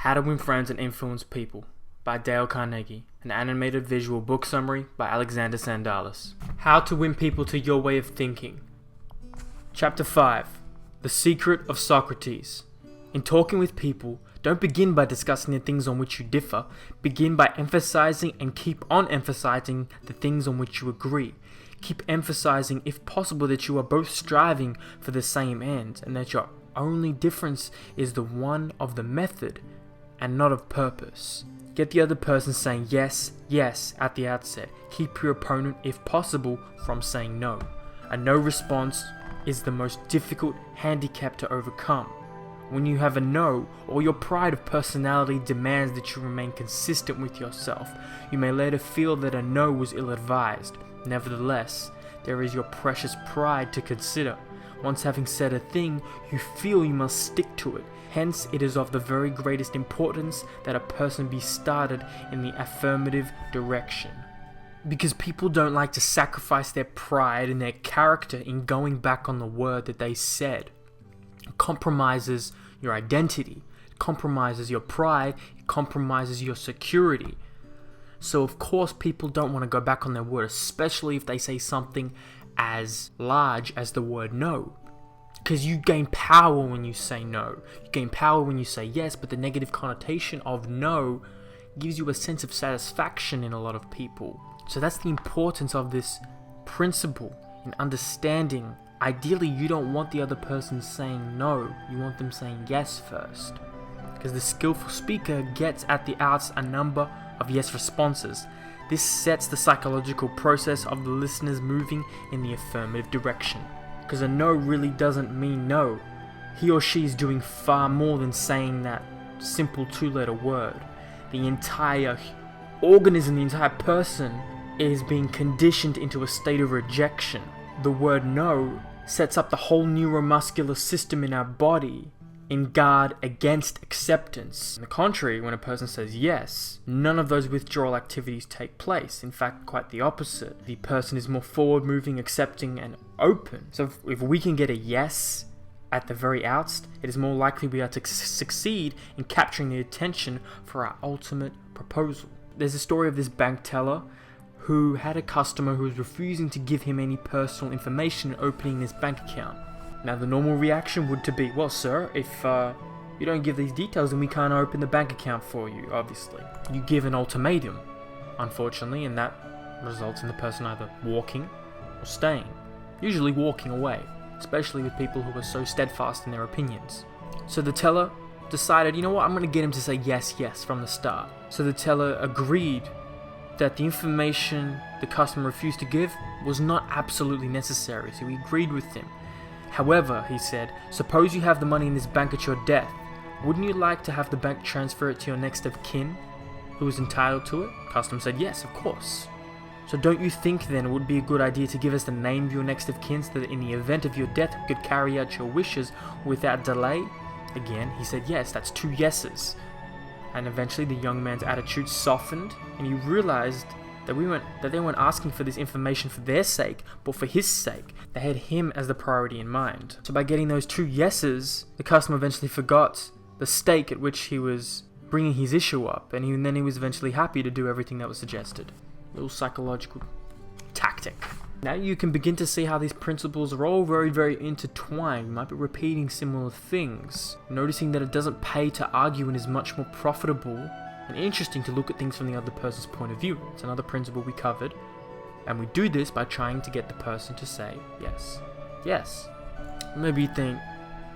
How to Win Friends and Influence People by Dale Carnegie. An animated visual book summary by Alexander Sandalis. How to win people to your way of thinking. Chapter 5. The Secret of Socrates. In talking with people, don't begin by discussing the things on which you differ. Begin by emphasizing and keep on emphasizing the things on which you agree. Keep emphasizing, if possible, that you are both striving for the same end, and that your only difference is the one of the method and not of purpose. Get the other person saying yes, yes at the outset. Keep your opponent, if possible, from saying no. A no response is the most difficult handicap to overcome. When you have a no, or your pride of personality demands that you remain consistent with yourself, you may later feel that a no was ill-advised. Nevertheless, there is your precious pride to consider. Once having said a thing, you feel you must stick to it. Hence, it is of the very greatest importance that a person be started in the affirmative direction. Because people don't like to sacrifice their pride and their character in going back on the word that they said. It compromises your identity, it compromises your pride, it compromises your security. So of course people don't want to go back on their word, especially if they say something as large as the word no. Because you gain power when you say no. You gain power when you say yes, but the negative connotation of no gives you a sense of satisfaction in a lot of people. So that's the importance of this principle in understanding. Ideally, you don't want the other person saying no. You want them saying yes first. Because the skillful speaker gets at the outs a number of yes responses. This sets the psychological process of the listeners moving in the affirmative direction. Because a no really doesn't mean no. He or she is doing far more than saying that simple two-letter word. The entire organism, the entire person is being conditioned into a state of rejection. The word no sets up the whole neuromuscular system in our body in guard against acceptance. On the contrary, when a person says yes, none of those withdrawal activities take place. In fact, quite the opposite. The person is more forward-moving, accepting, and open. So if we can get a yes at the very outset, it is more likely we are to succeed in capturing the attention for our ultimate proposal. There's a story of this bank teller who had a customer who was refusing to give him any personal information in opening his bank account. Now the normal reaction would to be, well sir, if you don't give these details then we can't open the bank account for you, obviously. You give an ultimatum, unfortunately, and that results in the person either walking or staying. Usually walking away, especially with people who are so steadfast in their opinions. So the teller decided, you know what, I'm going to get him to say yes, yes from the start. So the teller agreed that the information the customer refused to give was not absolutely necessary, so he agreed with him. However, he said, suppose you have the money in this bank at your death. Wouldn't you like to have the bank transfer it to your next of kin who is entitled to it? Customer said, yes, of course. So don't you think then it would be a good idea to give us the name of your next of kin so that in the event of your death we could carry out your wishes without delay? Again, he said yes, that's 2 yeses. And eventually the young man's attitude softened and he realized that they weren't asking for this information for their sake, but for his sake. They had him as the priority in mind. So by getting those 2 yeses, the customer eventually forgot the stake at which he was bringing his issue up, and then he was eventually happy to do everything that was suggested. A little psychological tactic. Now you can begin to see how these principles are all very, very intertwined. You might be repeating similar things, noticing that it doesn't pay to argue and is much more profitable and interesting to look at things from the other person's point of view. It's another principle we covered, and we do this by trying to get the person to say yes. Yes. Maybe you think,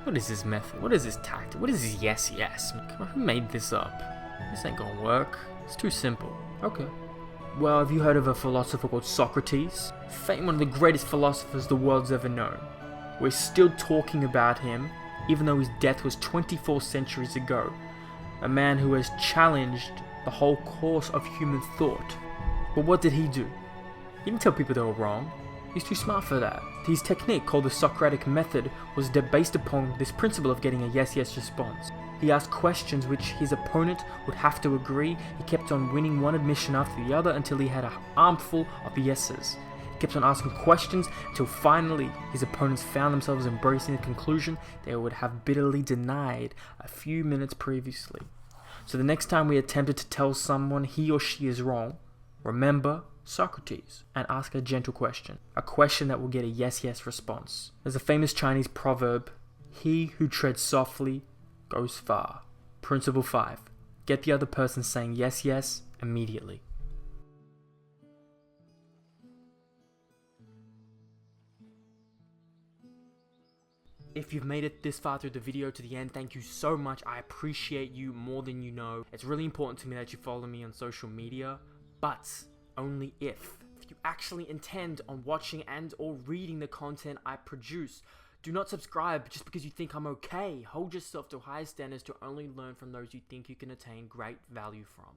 what is this method? What is this tactic? What is this yes, yes? Come on, who made this up? This ain't gonna work. It's too simple. Okay. Well, have you heard of a philosopher called Socrates? One of the greatest philosophers the world's ever known. We're still talking about him, even though his death was 24 centuries ago. A man who has challenged the whole course of human thought. But what did he do? He didn't tell people they were wrong. He's too smart for that. His technique, called the Socratic Method, was based upon this principle of getting a yes-yes response. He asked questions which his opponent would have to agree. He kept on winning one admission after the other until he had an armful of yeses. He kept on asking questions until finally his opponents found themselves embracing the conclusion they would have bitterly denied a few minutes previously. So the next time we attempted to tell someone he or she is wrong, remember Socrates and ask a gentle question. A question that will get a yes response. There's a famous Chinese proverb, he who treads softly goes far. Principle 5. Get the other person saying yes immediately. If you've made it this far through the video to the end, thank you so much. I appreciate you more than you know. It's really important to me that you follow me on social media, but only if you actually intend on watching and or reading the content I produce. Do not subscribe just because you think I'm okay. Hold yourself to higher standards to only learn from those you think you can attain great value from.